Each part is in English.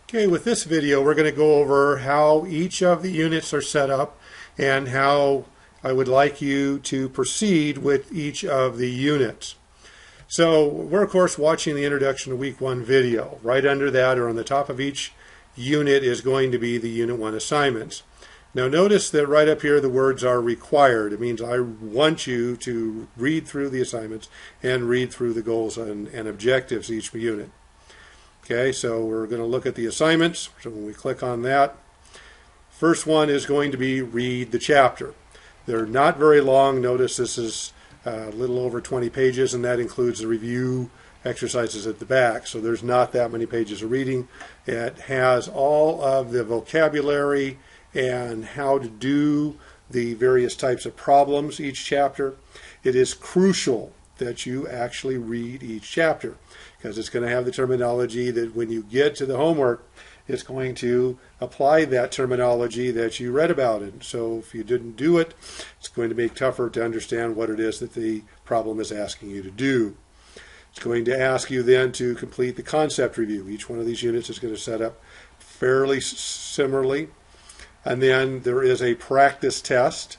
Okay, with this video we're going to go over how each of the units are set up and how I would like you to proceed with each of the units. So we're of course watching the Introduction to Week 1 video. Right under that or on the top of each unit is going to be the Unit 1 assignments. Now notice that right up here the words are required. It means I want you to read through the assignments and read through the goals and objectives each unit. Okay, so we're going to look at the assignments. So when we click on that, first one is going to be read the chapter. They're not very long. Notice this is a little over 20 pages, and that includes the review exercises at the back. So there's not that many pages of reading. It has all of the vocabulary and how to do the various types of problems each chapter. It is crucial that you actually read each chapter, because it's going to have the terminology that when you get to the homework, it's going to apply that terminology that you read about it. So if you didn't do it, it's going to make it tougher to understand what it is that the problem is asking you to do. It's going to ask you then to complete the concept review. Each one of these units is going to set up fairly similarly. And then there is a practice test.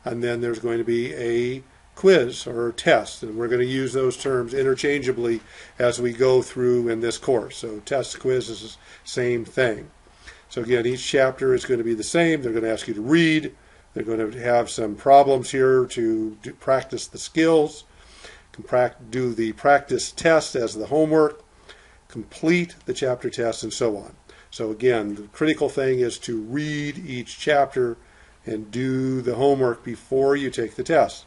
And then there's going to be a quiz or test, and we're going to use those terms interchangeably as we go through in this course. So test, quiz is the same thing. So again, each chapter is going to be the same. They're going to ask you to read. They're going to have some problems here to practice the skills, do the practice test as the homework, complete the chapter test, and so on. So again, the critical thing is to read each chapter and do the homework before you take the test.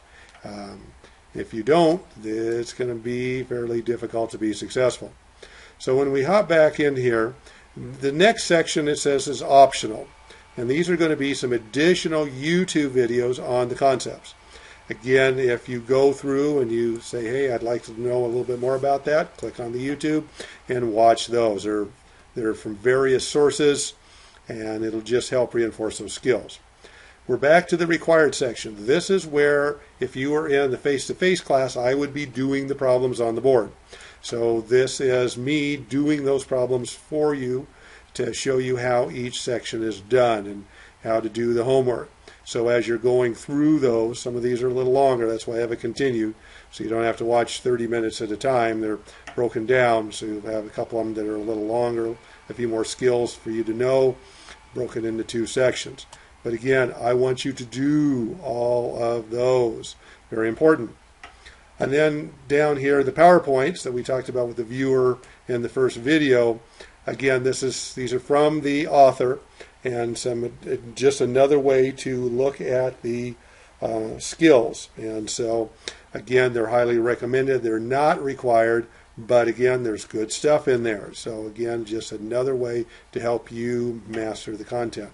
If you don't, it's going to be fairly difficult to be successful. So when we hop back in here, the next section it says is optional. And these are going to be some additional YouTube videos on the concepts. Again, if you go through and you say, hey, I'd like to know a little bit more about that, click on the YouTube and watch those. They're from various sources, and it'll just help reinforce those skills. We're back to the required section. This is where, if you were in the face-to-face class, I would be doing the problems on the board. So this is me doing those problems for you to show you how each section is done and how to do the homework. So as you're going through those, some of these are a little longer, that's why I have it continued, so you don't have to watch 30 minutes at a time. They're broken down, so you'll have a couple of them that are a little longer, a few more skills for you to know, broken into two sections. But again, I want you to do all of those. Very important. And then down here, the PowerPoints that we talked about with the viewer in the first video. Again, these are from the author, and just another way to look at the skills. And so, again, they're highly recommended. They're not required, but again, there's good stuff in there. So again, just another way to help you master the content.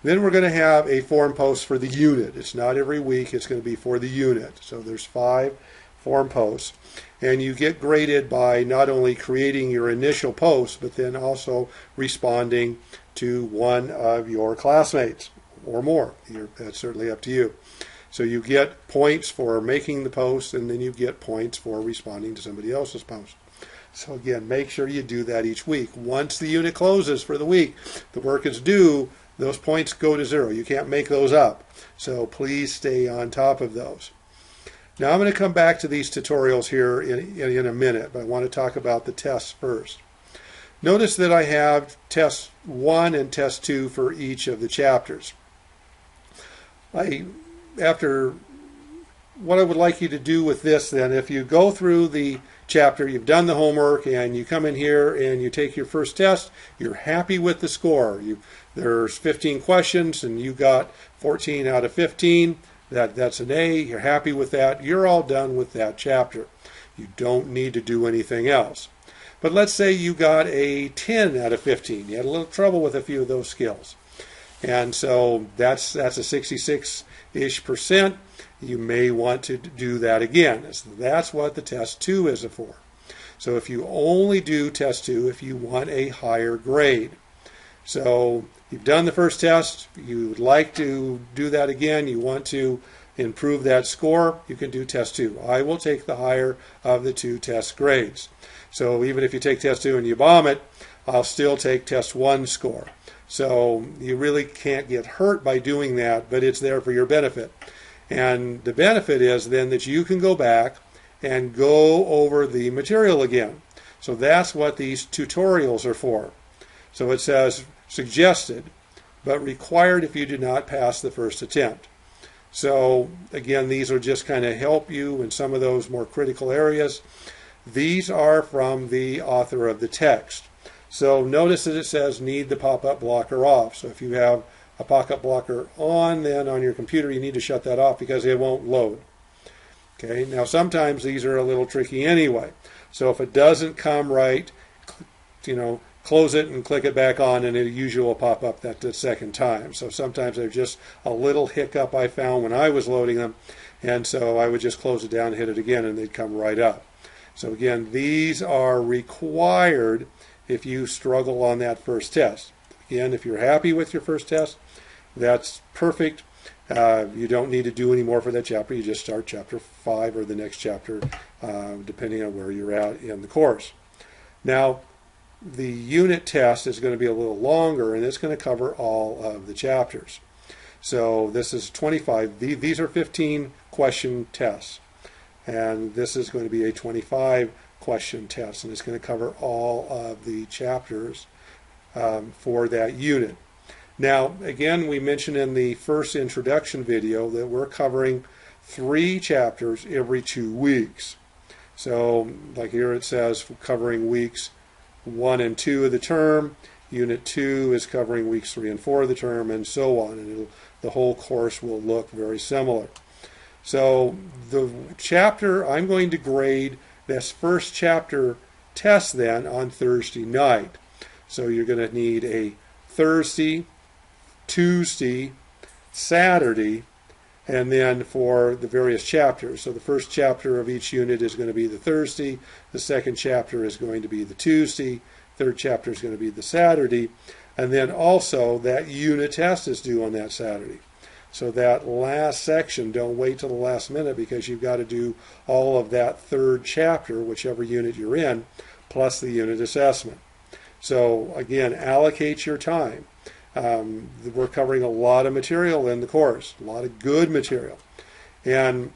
Then we're going to have a form post for the unit. It's not every week, it's going to be for the unit. So there's 5 form posts. And you get graded by not only creating your initial post, but then also responding to one of your classmates or more. That's certainly up to you. So you get points for making the post, and then you get points for responding to somebody else's post. So again, make sure you do that each week. Once the unit closes for the week, the work is due, those points go to 0. You can't make those up. So please stay on top of those. Now I'm going to come back to these tutorials here in a minute, but I want to talk about the tests first. Notice that I have test 1 and test 2 for each of the chapters. After what I would like you to do with this then, if you go through the chapter, you've done the homework, and you come in here and you take your first test, you're happy with the score. There's 15 questions and you got 14 out of 15. That's an A. You're happy with that. You're all done with that chapter. You don't need to do anything else. But let's say you got a 10 out of 15. You had a little trouble with a few of those skills. And so that's a 66-ish%. You may want to do that again. So that's what the test 2 is for. So if you only do test 2 if you want a higher grade. So you've done the first test, you would like to do that again, you want to improve that score, you can do test 2. I will take the higher of the 2 test grades. So even if you take test 2 and you bomb it, I'll still take test 1 score. So you really can't get hurt by doing that, but it's there for your benefit. And the benefit is then that you can go back and go over the material again. So that's what these tutorials are for. So it says suggested, but required if you do not pass the first attempt. So again, these will just kind of help you in some of those more critical areas. These are from the author of the text. So notice that it says need the pop-up blocker off. So if you have a pop-up blocker on, then on your computer you need to shut that off because it won't load. Okay, now sometimes these are a little tricky anyway. So if it doesn't come right, close it and click it back on, and it usually will pop up that the second time. So sometimes they're just a little hiccup I found when I was loading them, and so I would just close it down and hit it again, and they'd come right up. So again, these are required if you struggle on that first test. Again, if you're happy with your first test, that's perfect. You don't need to do any more for that chapter. You just start chapter 5 or the next chapter, depending on where you're at in the course. Now, the unit test is going to be a little longer, and it's going to cover all of the chapters. So this is 25. These are 15 question tests, and this is going to be a 25 question test, and it's going to cover all of the chapters for that unit. Now, again, we mentioned in the first introduction video that we're covering 3 chapters every 2 weeks. So, like here it says, covering weeks 1 and 2 of the term. Unit 2 is covering weeks 3 and 4 of the term, and so on. And the whole course will look very similar. So the chapter, I'm going to grade this first chapter test then on Thursday night. So you're going to need a Thursday, Tuesday, Saturday, and then for the various chapters. So the first chapter of each unit is going to be the Thursday, the second chapter is going to be the Tuesday, third chapter is going to be the Saturday, and then also that unit test is due on that Saturday. So that last section, don't wait till the last minute because you've got to do all of that third chapter, whichever unit you're in, plus the unit assessment. So again, allocate your time. We're covering a lot of material in the course, a lot of good material. And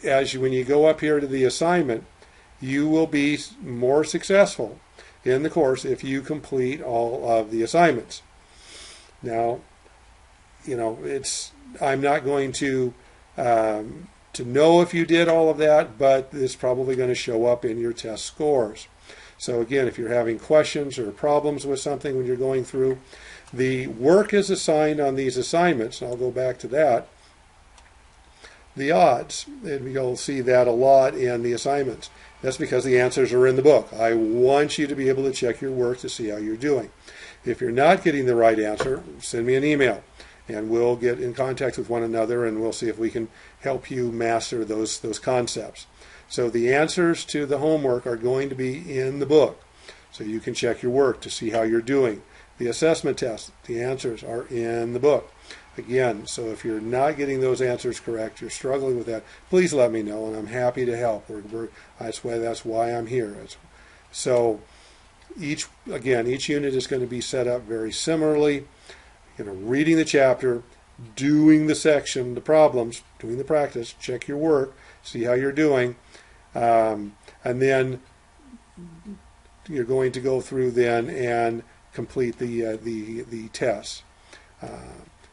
when you go up here to the assignment, you will be more successful in the course if you complete all of the assignments. Now, I'm not going to know if you did all of that, but it's probably going to show up in your test scores. So again, if you're having questions or problems with something when you're going through, the work is assigned on these assignments, and I'll go back to that. The odds, and you'll see that a lot in the assignments. That's because the answers are in the book. I want you to be able to check your work to see how you're doing. If you're not getting the right answer, send me an email, and we'll get in contact with one another, and we'll see if we can help you master those concepts. So the answers to the homework are going to be in the book, so you can check your work to see how you're doing. The assessment test, the answers are in the book. Again, so if you're not getting those answers correct, you're struggling with that, please let me know, and I'm happy to help. That's why I'm here. So each unit is going to be set up very similarly. Reading the chapter, doing the section, the problems, doing the practice, check your work, see how you're doing, and then you're going to go through then and complete the tests.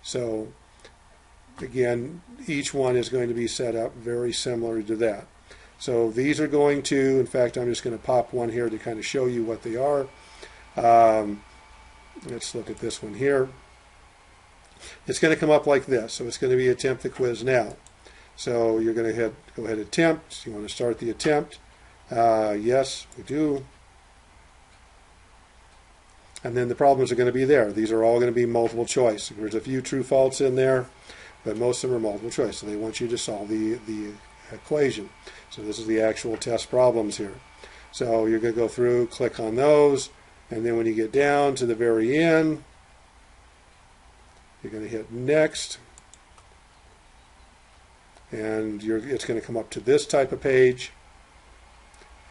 So again, each one is going to be set up very similar to that. So these are going to, in fact, I'm just going to pop one here to kind of show you what they are. Let's look at this one here. It's going to come up like this. So it's going to be attempt the quiz now. So you're going to go ahead and attempt. You want to start the attempt. Yes, we do. And then the problems are going to be there. These are all going to be multiple choice. There's a few true false in there, but most of them are multiple choice. So they want you to solve the equation. So this is the actual test problems here. So you're going to go through, click on those, and then when you get down to the very end, you're going to hit next, and it's going to come up to this type of page.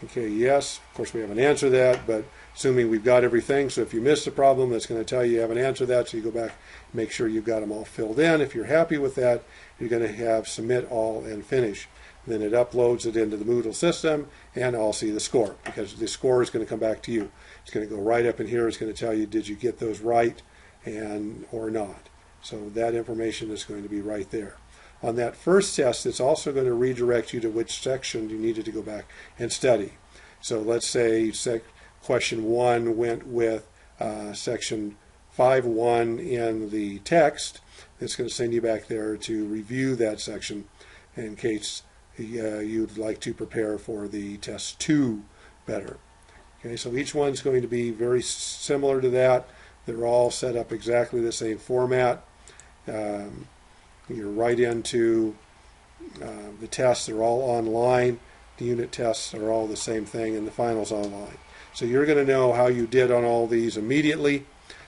Okay, yes, of course we haven't answered that, but assuming we've got everything. So if you missed a problem, that's going to tell you haven't answered that. So you go back, make sure you've got them all filled in. If you're happy with that, you're going to have submit all and finish. Then it uploads it into the Moodle system, and I'll see the score, because the score is going to come back to you. It's going to go right up in here. It's going to tell you, did you get those right and or not. So that information is going to be right there. On that first test, it's also going to redirect you to which section you needed to go back and study. So let's say question 1 went with section 5.1 in the text. It's going to send you back there to review that section in case you'd like to prepare for the test 2 better. Okay, so each one's going to be very similar to that. They're all set up exactly the same format. You're right into the tests. They're all online. The unit tests are all the same thing, and the final's online. So you're going to know how you did on all these immediately.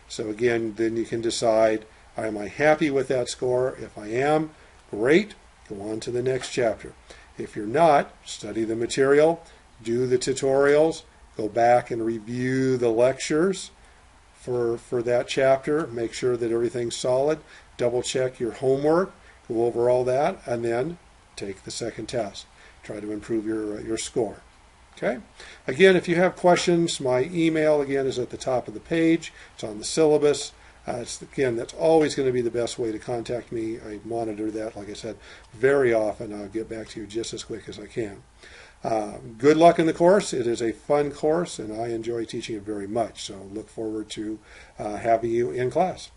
So again, then you can decide, am I happy with that score? If I am, great, go on to the next chapter. If you're not, study the material, do the tutorials, go back and review the lectures for that chapter, make sure that everything's solid, double check your homework, go over all that, and then take the second test. Try to improve your score. Okay? Again, if you have questions, my email again is at the top of the page. It's on the syllabus. Again, that's always going to be the best way to contact me. I monitor that, like I said, very often. I'll get back to you just as quick as I can. Good luck in the course. It is a fun course, and I enjoy teaching it very much. So look forward to having you in class.